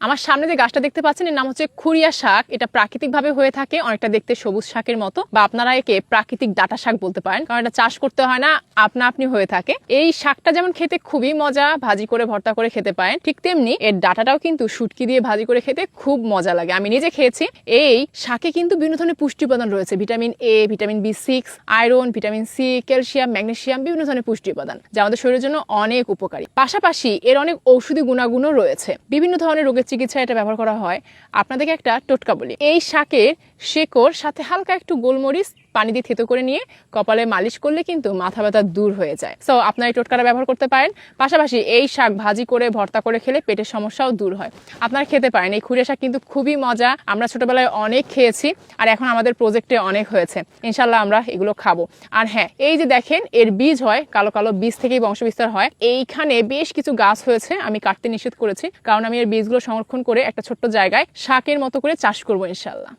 আমার সামনে যে গাছটা দেখতে পাচ্ছেন এর নাম হচ্ছে খুরিয়া শাক। এটা প্রাকৃতিকভাবে হয়ে থাকে, অনেকটা দেখতে সবুজ শাকের মতো, বা আপনারা একে প্রাকৃতিক ডাঁটা শাক বলতে পারেন, কারণ এটা চাষ করতে হয় না, আপনা আপনি হয়ে থাকে। এই শাকটা যেমন খেতে খুবই মজা, ভাজি করে ভর্তা করে খেতে পারেন, ঠিক তেমনি এর ডাঁটাটাও কিন্তু শুটকি দিয়ে ভাজি করে খেতে খুব মজা লাগে। আমি নিজে খেয়েছি। এই শাকে কিন্তু বিভিন্ন ধরনের পুষ্টি উপাদান রয়েছে, vitamin A, vitamin B6, iron, vitamin C, calcium, magnesium, বিভিন্ন ধরনের পুষ্টি উপাদান যা আমাদের শরীরের জন্য অনেক উপকারী। পাশাপাশি এর অনেক ঔষধি গুণাগুণও রয়েছে, বিভিন্ন ধরনের রোগের চিকিৎসায় এটা ব্যবহার করা হয়। আপনাদেরকে একটা টোটকা বলি, এই শাকের শেকড় সাথে হালকা একটু গোলমরিচ পানি দিয়ে থেতো করে নিয়ে কপালে মালিশ করলে কিন্তু মাথা ব্যথা দূর হয়ে যায়। সো আপনার এই টোটকাটা ব্যবহার করতে পারেন। পাশাপাশি এই শাক ভাজি করে ভর্তা করে খেলে পেটের সমস্যাও দূর হয়, আপনারা খেতে পারেন। এই খুরিয়া শাক কিন্তু খুবই মজা, আমরা ছোটবেলায় অনেক খেয়েছি, আর এখন আমাদের প্রজেক্টে অনেক হয়েছে। ইনশাল্লাহ আমরা এগুলো খাবো। আর হ্যাঁ, এই যে দেখেন এর বীজ হয়, কালো কালো বীজ থেকেই বংশবিস্তার হয়। এইখানে বেশ কিছু গাছ হয়েছে, আমি কাটতে নিষেধ করেছি, কারণ আমি এর বীজগুলো সংরক্ষণ করে একটা ছোট্ট জায়গায় শাকের মতো করে চাষ করবো ইনশাল্লাহ।